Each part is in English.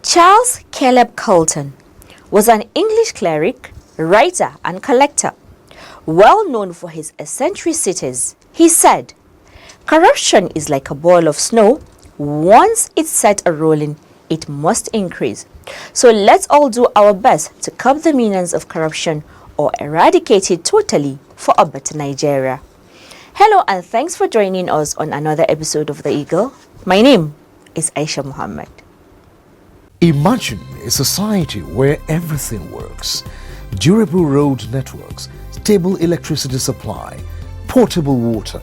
Charles Caleb Colton was an English cleric, writer and collector, well known for his eccentricities. He said, "Corruption is like a ball of snow. Once it's set a-rolling, it must increase. So let's all do our best to curb the menace of corruption or eradicate it totally for a better Nigeria." Hello and thanks for joining us on another episode of The Eagle. My name is Aisha Muhammad. Imagine a society where everything works. Durable road networks, stable electricity supply, portable water,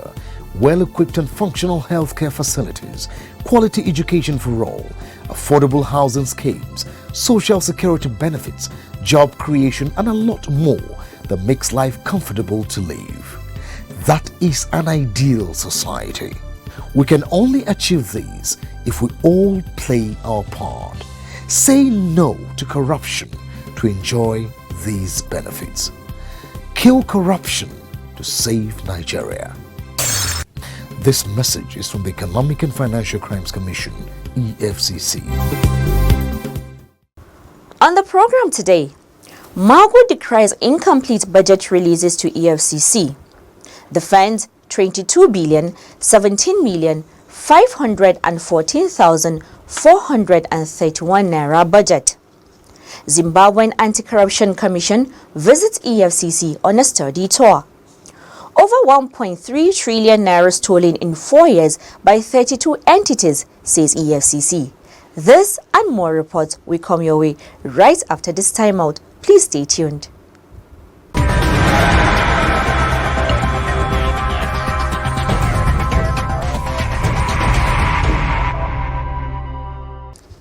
well-equipped and functional healthcare facilities, quality education for all, affordable housing schemes, social security benefits, job creation and a lot more that makes life comfortable to live. That is an ideal society. We can only achieve these if we all play our part. Say no to corruption to enjoy these benefits. Kill corruption to save Nigeria. This message is from the Economic and Financial Crimes Commission, EFCC. On the program today, Magu decries incomplete budget releases to EFCC. Defends 22 billion, 17 million, 514,431 naira budget. Zimbabwean Anti-Corruption Commission visits EFCC on a study tour. Over 1.3 trillion naira stolen in 4 years by 32 entities, says EFCC. This and more reports will come your way right after this timeout. Please stay tuned.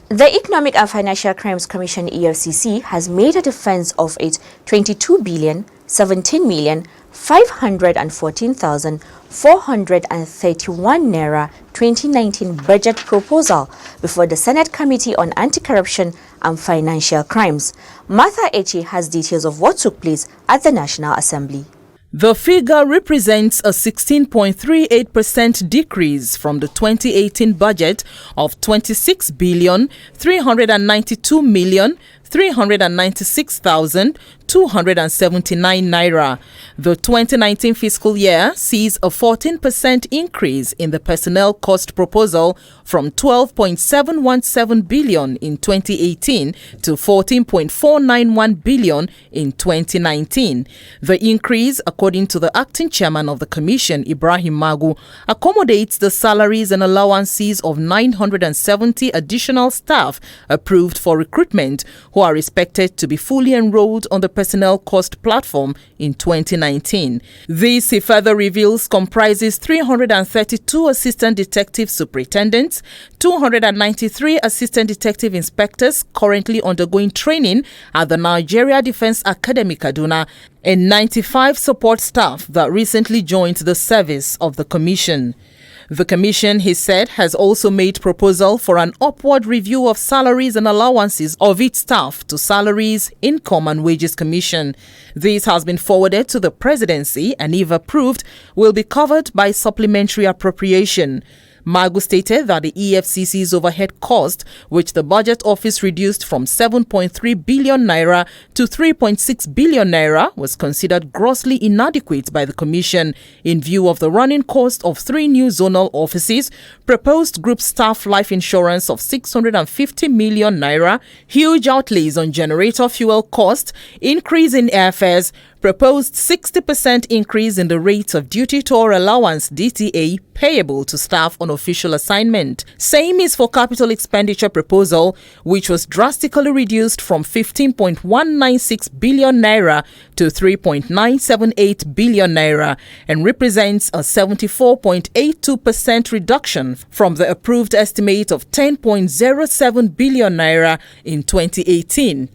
The Economic and Financial Crimes Commission EFCC has made a defense of its 22 billion, 17 million, 514,431 naira 2019 budget proposal before the Senate Committee on Anti-Corruption and Financial Crimes. Martha Echi has details of what took place at the National Assembly. The figure represents a 16.38% decrease from the 2018 budget of 26 billion 392 million 396,279 naira. The 2019 fiscal year sees a 14% increase in the personnel cost proposal from 12.717 billion in 2018 to 14.491 billion in 2019. The increase, according to the acting chairman of the commission, Ibrahim Magu, accommodates the salaries and allowances of 970 additional staff approved for recruitment who are expected to be fully enrolled on the personnel cost platform in 2019. This, he further reveals, comprises 332 assistant detective superintendents, 293 assistant detective inspectors currently undergoing training at the Nigeria Defense Academy Kaduna, and 95 support staff that recently joined the service of the commission. The commission, he said, has also made proposal for an upward review of salaries and allowances of its staff to Salaries, Income and Wages Commission. This has been forwarded to the presidency and, if approved, will be covered by supplementary appropriation. Magu stated that the EFCC's overhead cost, which the budget office reduced from 7.3 billion naira to 3.6 billion naira, was considered grossly inadequate by the commission in view of the running cost of 3 new zonal offices, proposed group staff life insurance of 650 million naira, huge outlays on generator fuel cost, increase in airfares, proposed 60% increase in the rate of duty tour allowance (DTA) payable to staff on official assignment. Same is for capital expenditure proposal, which was drastically reduced from 15.196 billion naira to 3.978 billion naira and represents a 74.82% reduction from the approved estimate of 10.07 billion naira in 2018.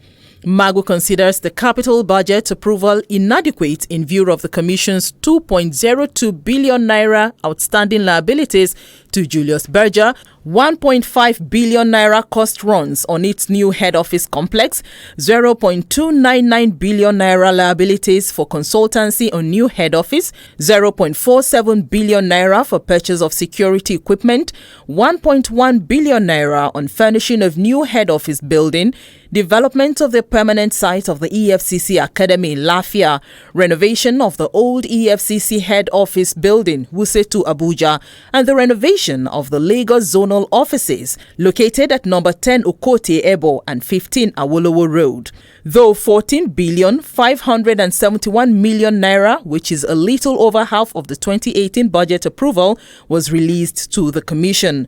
Magu considers the capital budget approval inadequate in view of the Commission's 2.02 billion naira outstanding liabilities to Julius Berger, 1.5 billion naira cost runs on its new head office complex, 0.299 billion naira liabilities for consultancy on new head office, 0.47 billion naira for purchase of security equipment, 1.1 billion naira on furnishing of new head office building, development of the permanent site of the EFCC Academy in Lafia, renovation of the old EFCC head office building, Wuse to Abuja, and the renovation of the Lagos zonal offices located at number 10 Okote Ebo and 15 Awolowo Road. Though 14,571 million naira, which is a little over half of the 2018 budget approval, was released to the Commission.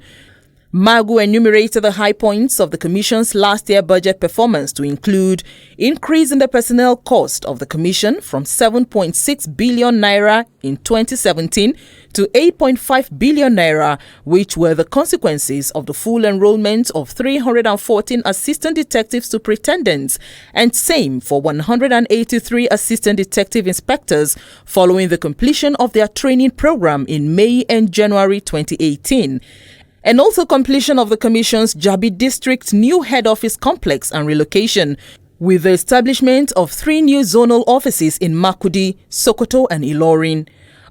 Magu enumerated the high points of the Commission's last year budget performance to include increase in the personnel cost of the Commission from 7.6 billion naira in 2017 to 8.5 billion naira, which were the consequences of the full enrollment of 314 assistant detective superintendents, and same for 183 assistant detective inspectors following the completion of their training program in May and January 2018. And also completion of the Commission's Jabi District new head office complex and relocation, with the establishment of 3 new zonal offices in Makudi, Sokoto and Ilorin.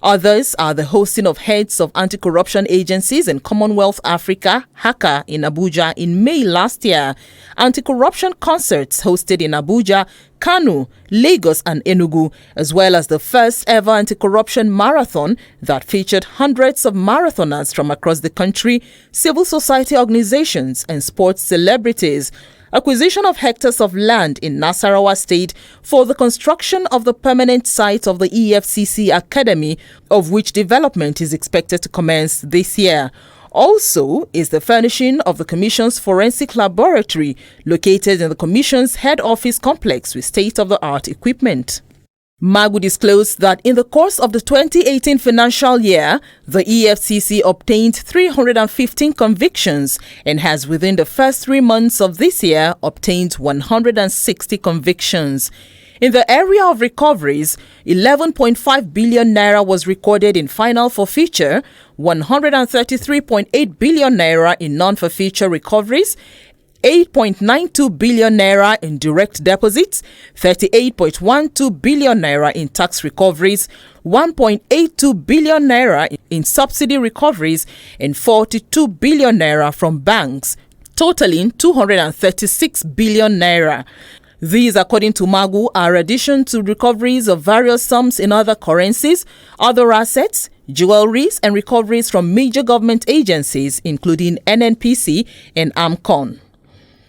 Others are the hosting of heads of anti-corruption agencies in Commonwealth Africa, HACA, in Abuja in May last year, anti-corruption concerts hosted in Abuja, Kano, Lagos and Enugu, as well as the first ever anti-corruption marathon that featured hundreds of marathoners from across the country, civil society organizations and sports celebrities. Acquisition of hectares of land in Nasarawa State for the construction of the permanent site of the EFCC Academy, of which development is expected to commence this year. Also is the furnishing of the Commission's forensic laboratory located in the Commission's head office complex with state-of-the-art equipment. Magu disclosed that in the course of the 2018 financial year, the EFCC obtained 315 convictions and has within the first 3 months of this year obtained 160 convictions. In the area of recoveries, 11.5 billion naira was recorded in final forfeiture, 133.8 billion naira in non-forfeiture recoveries, 8.92 billion naira in direct deposits, 38.12 billion naira in tax recoveries, 1.82 billion naira in subsidy recoveries, and 42 billion naira from banks, totaling 236 billion naira. These, according to Magu, are addition to recoveries of various sums in other currencies, other assets, jewelries, and recoveries from major government agencies, including NNPC and AMCON.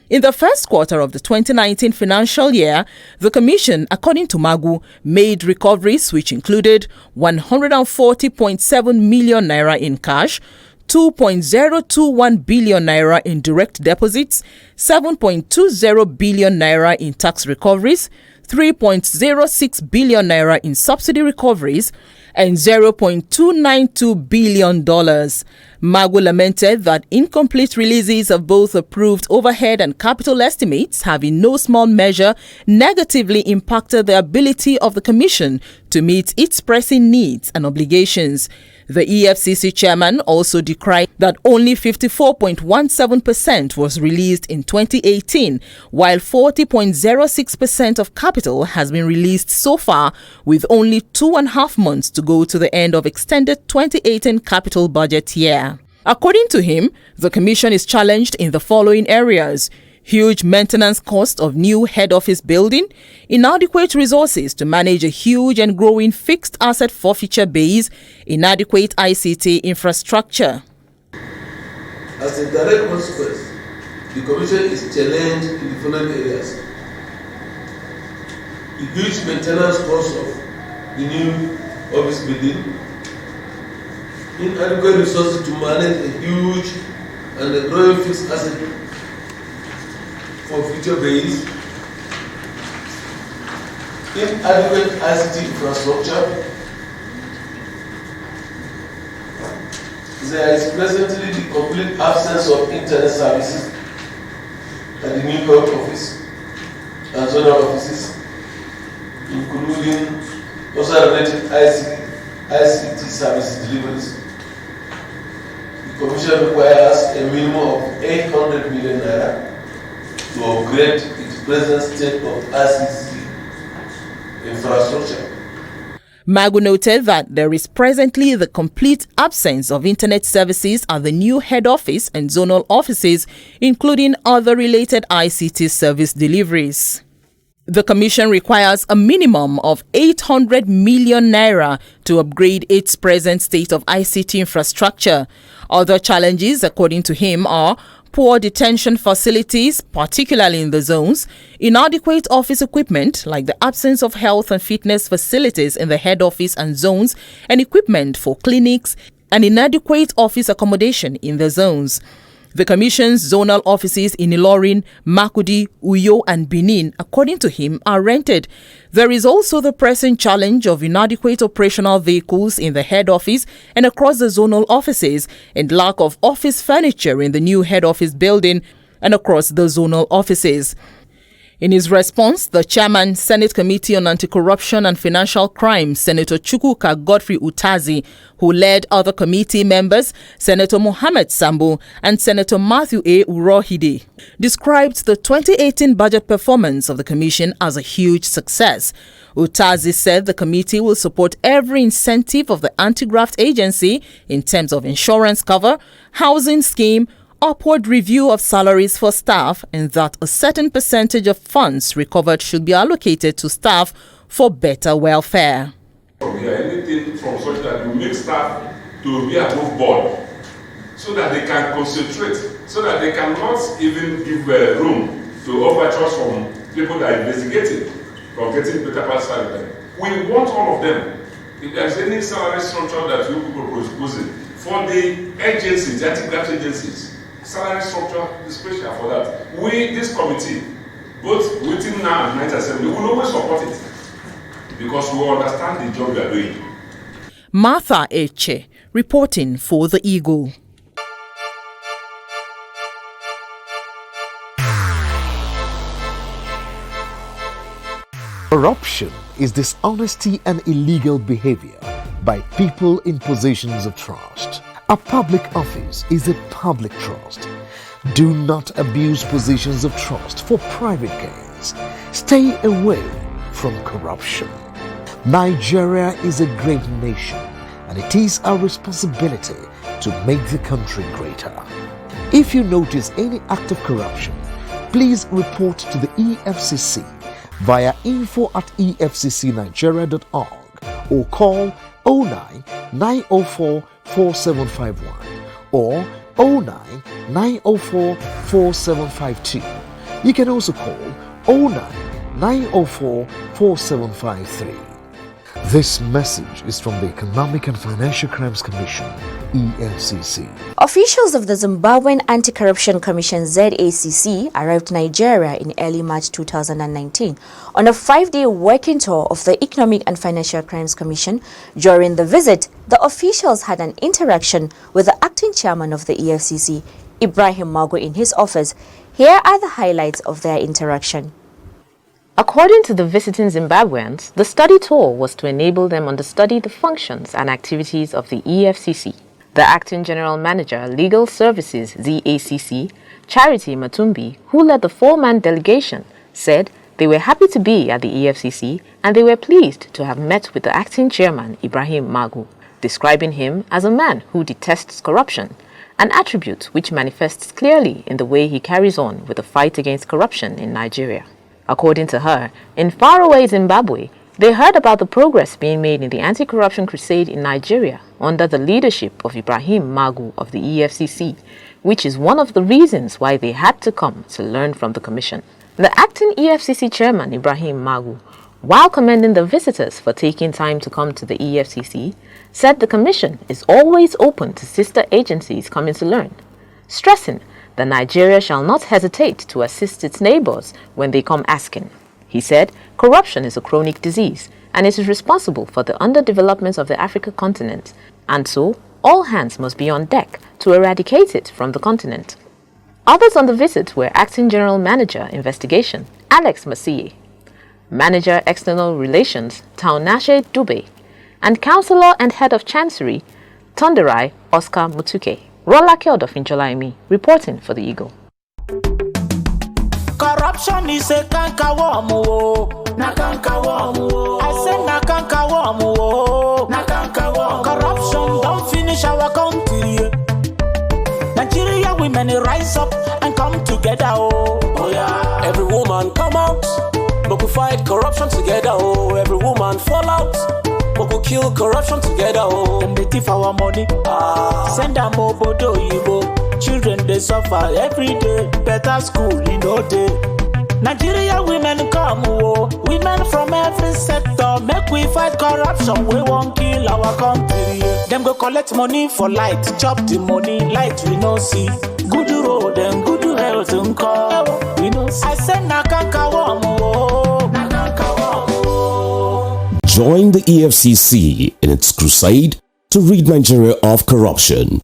In the first quarter of the 2019 financial year, the Commission, according to Magu, made recoveries which included 140.7 million naira in cash, 2.021 billion naira in direct deposits, 7.20 billion naira in tax recoveries, 3.06 billion naira in subsidy recoveries, and $0.292 billion. Magu lamented that incomplete releases of both approved overhead and capital estimates have in no small measure negatively impacted the ability of the Commission to meet its pressing needs and obligations. The EFCC chairman also decried that only 54.17% was released in 2018, while 40.06% of capital has been released so far, with only 2.5 months to go to the end of extended 2018 capital budget year. According to him, the Commission is challenged in the following areas: huge maintenance cost of new head office building, inadequate resources to manage a huge and growing fixed asset forfeiture base, inadequate ICT infrastructure. As a direct consequence, the Commission is challenged in the following areas: the huge maintenance cost of the new office building, inadequate resources to manage a huge and a growing fixed asset for future base, inadequate ICT infrastructure. There is presently the complete absence of internet services at the new health office and zonal offices, including also related ICT services deliveries. The Commission requires a minimum of 800 million naira to upgrade its present state of ICT infrastructure. Magu noted that there is presently the complete absence of internet services at the new head office and zonal offices, including other related ICT service deliveries. The Commission requires a minimum of 800 million naira to upgrade its present state of ICT infrastructure. Other challenges, according to him, are poor detention facilities, particularly in the zones, inadequate office equipment like the absence of health and fitness facilities in the head office and zones, and equipment for clinics, and inadequate office accommodation in the zones. The Commission's zonal offices in Ilorin, Makudi, Uyo and Benin, according to him, are rented. There is also the pressing challenge of inadequate operational vehicles in the head office and across the zonal offices, and lack of office furniture in the new head office building and across the zonal offices. In his response, the chairman, Senate Committee on Anti-Corruption and Financial Crimes, Senator Chukwuka Godfrey Utazi, who led other committee members, Senator Mohammed Sambo and Senator Matthew A. Urohide, described the 2018 budget performance of the Commission as a huge success. Utazi said the committee will support every incentive of the anti-graft agency in terms of insurance cover, housing scheme, upward review of salaries for staff, and that a certain percentage of funds recovered should be allocated to staff for better welfare. Anything from such that you make staff to be above board so that they can concentrate, so that they cannot even give room to overtures from people that are investigating from getting better salary. We want all of them. If there's any salary structure that you people are proposing for the agencies, the anti-graft agencies, salary structure is special for that. We, this committee, both within now and 9th Assembly, will always support it because we understand the job we are doing. Martha Eche, reporting for The Eagle. Corruption is dishonesty and illegal behavior by people in positions of trust. A public office is a public trust. Do not abuse positions of trust for private gains. Stay away from corruption. Nigeria is a great nation, and it is our responsibility to make the country greater. If you notice any act of corruption, please report to the EFCC via info@efccnigeria.org or call 09 904 4751 or 09 904 4752. You can also call 09 904 4753. This message is from the Economic and Financial Crimes Commission, EFCC. Officials of the Zimbabwean Anti-Corruption Commission, ZACC, arrived in Nigeria in early March 2019 on a 5-day working tour of the Economic and Financial Crimes Commission. During the visit, the officials had an interaction with the acting chairman of the EFCC, Ibrahim Magu, in his office. Here are the highlights of their interaction. According to the visiting Zimbabweans, the study tour was to enable them understudy the functions and activities of the EFCC. The Acting General Manager, Legal Services, ZACC, Charity Matumbi, who led the 4-man delegation, said they were happy to be at the EFCC and they were pleased to have met with the Acting Chairman, Ibrahim Magu, describing him as a man who detests corruption, an attribute which manifests clearly in the way he carries on with the fight against corruption in Nigeria. According to her, in faraway Zimbabwe, they heard about the progress being made in the anti-corruption crusade in Nigeria under the leadership of Ibrahim Magu of the EFCC, which is one of the reasons why they had to come to learn from the commission. The acting EFCC chairman, Ibrahim Magu, while commending the visitors for taking time to come to the EFCC, said the Commission is always open to sister agencies coming to learn, stressing that Nigeria shall not hesitate to assist its neighbors when they come asking. He said corruption is a chronic disease and it is responsible for the underdevelopment of the African continent, and so all hands must be on deck to eradicate it from the continent. Others on the visit were Acting General Manager Investigation, Alex Masiye, Manager External Relations, Taunashe Dube, and Councillor and Head of Chancery, Tonderai Oscar Mutuke. Rolake Odofincholaimi, reporting for the Eagle. Corruption is a cankerworm, na cankerworm. I said na cankerworm, na cankerworm. Corruption don't finish our country. Nigeria women rise up and come together, oh yeah. Every woman come out, but we fight corruption together, oh. Every woman fall out, but we kill corruption together, oh. Them they thief our money, send them obodo yibo. Children they suffer every day, better school in no day. Nigeria women come, oh, women from every sector, make we fight corruption, we won't kill our country. Them go collect money for light, chop the money, light we no see. Good road and good health and call, we no see. I said na cankerworm, oh, na cankerworm, oh. Join the EFCC in its crusade to rid Nigeria of corruption.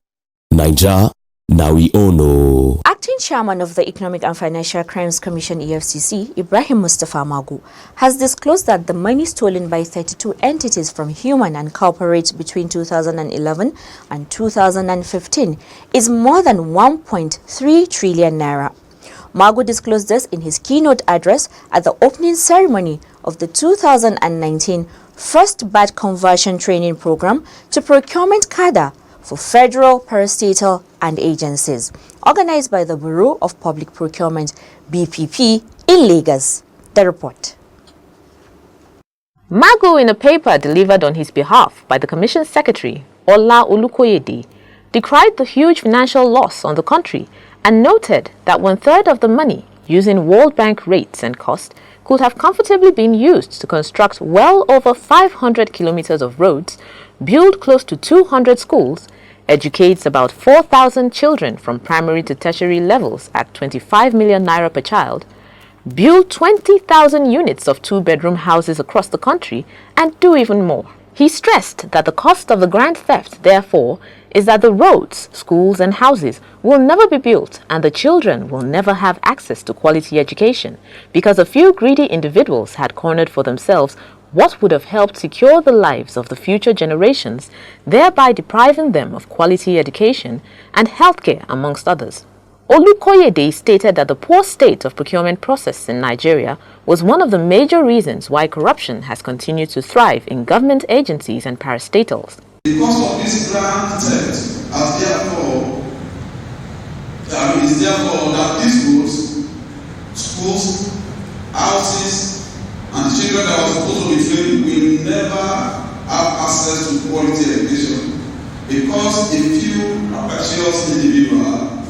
Naija, now we all know. Acting Chairman of the Economic and Financial Crimes Commission EFCC, Ibrahim Mustafa Magu, has disclosed that the money stolen by 32 entities from human and corporate between 2011 and 2015 is more than 1.3 trillion naira. Magu disclosed this in his keynote address at the opening ceremony of the 2019 First Batch Conversion Training Program to Procurement Cadre for federal, parastatal, and agencies, organized by the Bureau of Public Procurement, BPP, in Lagos. The report. Magu, in a paper delivered on his behalf by the Commission Secretary, Ola Olukoyede, decried the huge financial loss on the country and noted that 1/3 of the money, using World Bank rates and cost, could have comfortably been used to construct well over 500 kilometers of roads, build close to 200 schools, educates about 4,000 children from primary to tertiary levels at 25 million naira per child, build 20,000 units of two-bedroom houses across the country, and do even more. He stressed that the cost of the grand theft, therefore, is that the roads, schools, and houses will never be built and the children will never have access to quality education because a few greedy individuals had cornered for themselves what would have helped secure the lives of the future generations, thereby depriving them of quality education and healthcare, amongst others. Olukoyede stated that the poor state of procurement process in Nigeria was one of the major reasons why corruption has continued to thrive in government agencies and parastatals. Because of this grand theft, is therefore that these roads, schools, houses, and the children that are supposed to be trained will never have access to quality education because a few rapacious individuals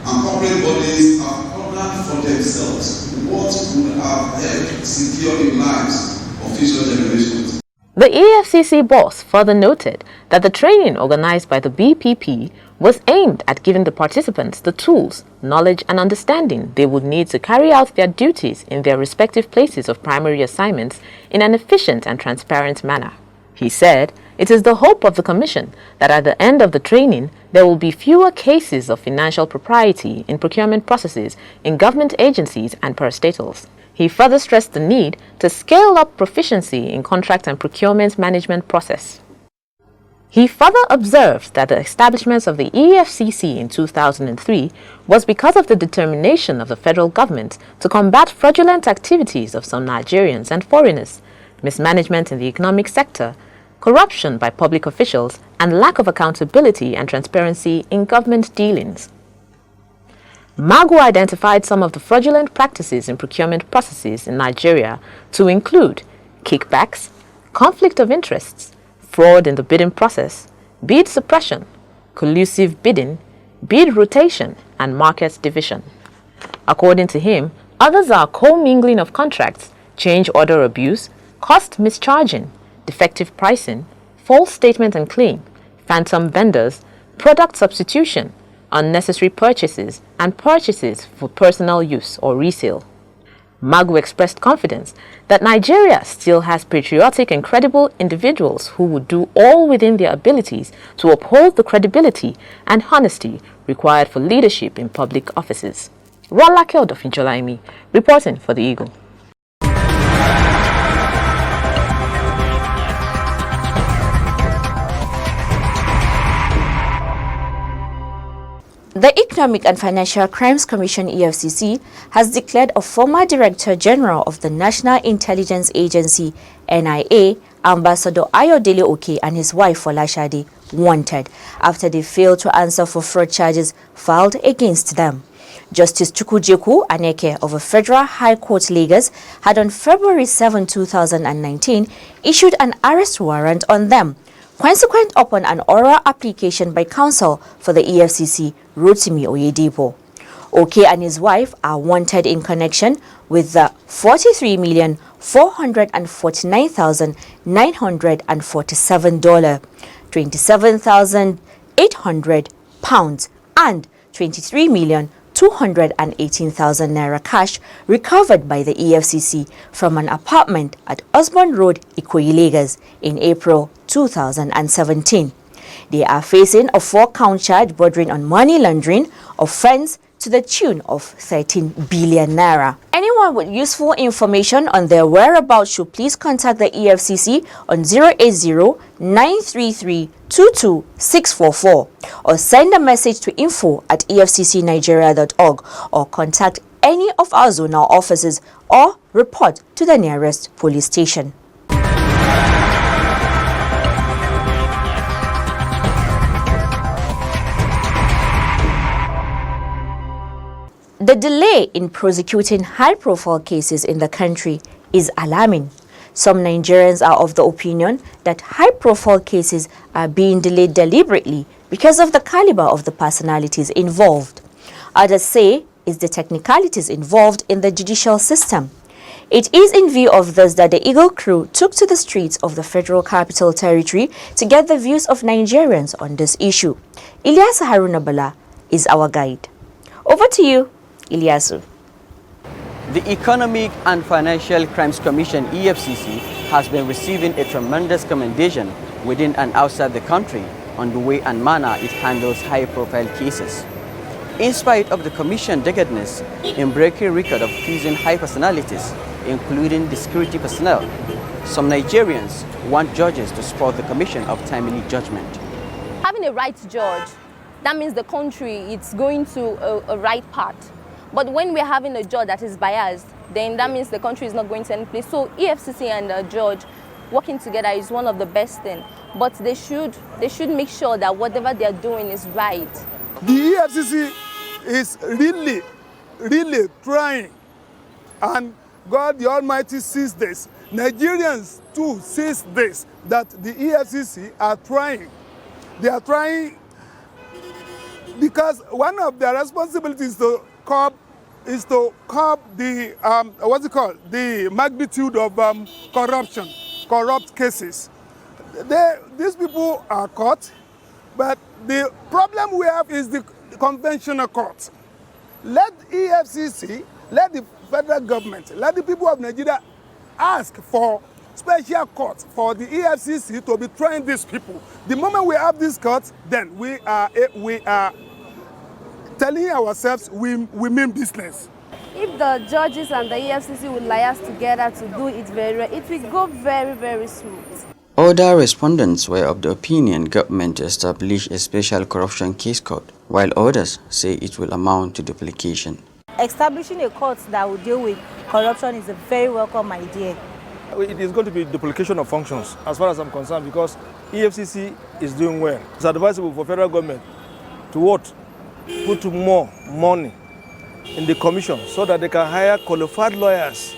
and corporate bodies have planned for themselves what would have helped secure the lives of future generations. The EFCC boss further noted that the training organized by the BPP was aimed at giving the participants the tools, knowledge, and understanding they would need to carry out their duties in their respective places of primary assignments in an efficient and transparent manner. He said, it is the hope of the Commission that at the end of the training, there will be fewer cases of financial propriety in procurement processes in government agencies and parastatals. He further stressed the need to scale up proficiency in contract and procurement management process. He further observed that the establishment of the EFCC in 2003 was because of the determination of the federal government to combat fraudulent activities of some Nigerians and foreigners, mismanagement in the economic sector, corruption by public officials, and lack of accountability and transparency in government dealings. Magu identified some of the fraudulent practices in procurement processes in Nigeria to include kickbacks, conflict of interests, fraud in the bidding process, bid suppression, collusive bidding, bid rotation, and market division. According to him, others are commingling of contracts, change order abuse, cost mischarging, defective pricing, false statement and claim, phantom vendors, product substitution, unnecessary purchases, and purchases for personal use or resale. Magu expressed confidence that Nigeria still has patriotic and credible individuals who would do all within their abilities to uphold the credibility and honesty required for leadership in public offices. Rolake Odofinjolaimi, reporting for the Eagle. The Economic and Financial Crimes Commission (EFCC) has declared a former Director General of the National Intelligence Agency (NIA), Ambassador Ayodele Oke, and his wife Folashade wanted after they failed to answer for fraud charges filed against them. Justice Chukwujeku Aneke of a Federal High Court Lagos had on February 7, 2019 issued an arrest warrant on them, consequent upon an oral application by counsel for the EFCC, Rotimi Oyedepo. Oke and his wife are wanted in connection with the $43,449,947, £27,800, and £23,218,000 naira cash recovered by the EFCC from an apartment at Osborne Road, Ikoyi, Lagos in April 2017. They are facing a 4-count charge bordering on money laundering offense to the tune of 13 billion naira. Anyone with useful information on their whereabouts should please contact the EFCC on 080-933-22644 or send a message to info@efccnigeria.org or contact any of our zonal offices or report to the nearest police station. The delay in prosecuting high-profile cases in the country is alarming. Some Nigerians are of the opinion that high-profile cases are being delayed deliberately because of the caliber of the personalities involved. Others say it's the technicalities involved in the judicial system. It is in view of this that the Eagle crew took to the streets of the Federal Capital Territory to get the views of Nigerians on this issue. Ilyasu Haruna Bala is our guide. Over to you, Ilyasu. The Economic and Financial Crimes Commission (EFCC) has been receiving a tremendous commendation within and outside the country on the way and manner it handles high-profile cases. In spite of the Commission's decadence in breaking record of freezing high personalities, including the security personnel, some Nigerians want judges to support the Commission of timely judgment. Having a right judge, that means the country is going to a right path. But when we're having a judge that is biased, then that means the country is not going to any place. So EFCC and the judge working together is one of the best things. But they should make sure that whatever they are doing is right. The EFCC is really trying. And God the Almighty sees this. Nigerians too sees this, that the EFCC are trying. They are trying because one of their responsibilities is to curb the the magnitude of corrupt cases. These people are caught, but the problem we have is the conventional court. Let EFCC, let the federal government, let the people of Nigeria ask for special courts for the EFCC to be trying these people. The moment we have these courts, then we are telling ourselves we mean business. If the judges and the EFCC would liaise together to do it very well, it will go very, very smooth. Other respondents were of the opinion government establish a special corruption case court, while others say it will amount to duplication. Establishing a court that will deal with corruption is a very welcome idea. It is going to be duplication of functions as far as I'm concerned, because EFCC is doing well. It's advisable for federal government to what? Put more money in the commission so that they can hire qualified lawyers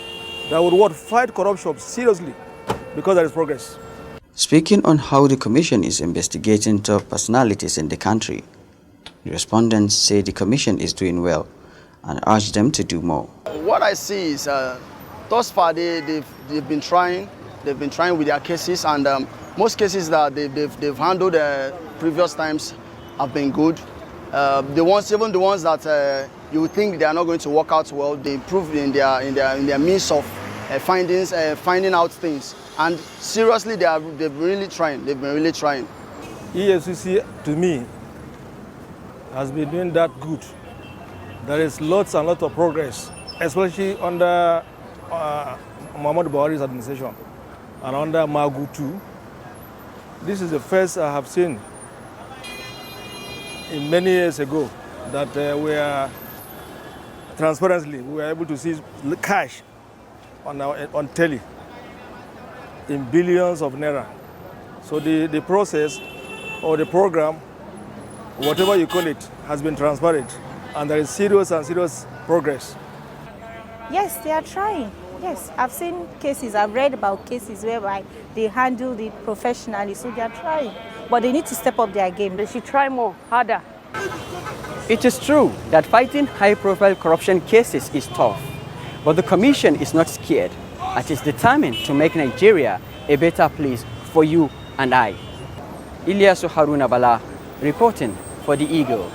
that would what? Fight corruption seriously, because there is progress. Speaking on how the commission is investigating top personalities in the country, the respondents say the commission is doing well and urge them to do more. What I see is thus far they've been trying, They've been trying with their cases, and most cases that they've handled previous times have been good. Even the ones that you would think they are not going to work out well, they improve in their means of finding out things. And seriously, they've been really trying. They've been really trying. EFCC, to me, has been doing that good. There is lots and lots of progress, especially under Muhammad Buhari's administration and under Magu too. This is the first I have seen in many years ago that we are able to see cash on telly in billions of naira. So the process or the program, whatever you call it, has been transparent, and there is serious progress. Yes, they are trying. Yes, I've seen cases, I've read about cases whereby they handle it professionally, so they are trying. But they need to step up their game. They should try more, harder. It is true that fighting high-profile corruption cases is tough, but the Commission is not scared. It is determined to make Nigeria a better place for you and I. Ilyasu Haruna Bala, reporting for The Eagle.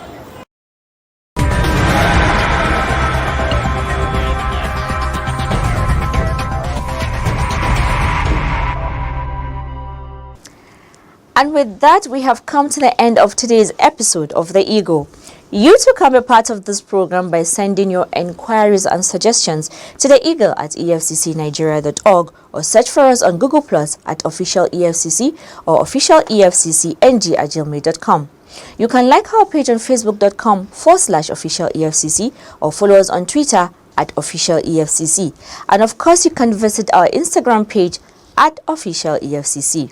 And with that, we have come to the end of today's episode of The Eagle. You too can be part of this program by sending your enquiries and suggestions to The Eagle at efccnigeria.org, or search for us on Google Plus at Official EFCC or Official EFCCNG@gmail.com. You can like our page on facebook.com/Official EFCC, or follow us on Twitter at Official EFCC. And of course, you can visit our Instagram page at Official EFCC.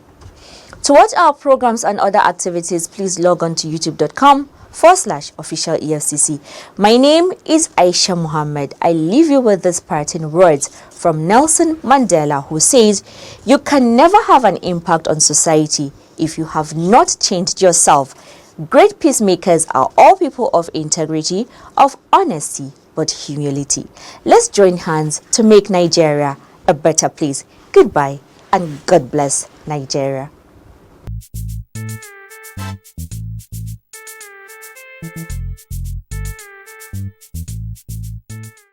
To watch our programs and other activities, please log on to youtube.com/Official EFCC. My name is Aisha Muhammad. I leave you with these parting words from Nelson Mandela, who says, "You can never have an impact on society if you have not changed yourself. Great peacemakers are all people of integrity, of honesty, but humility." Let's join hands to make Nigeria a better place. Goodbye, and God bless Nigeria.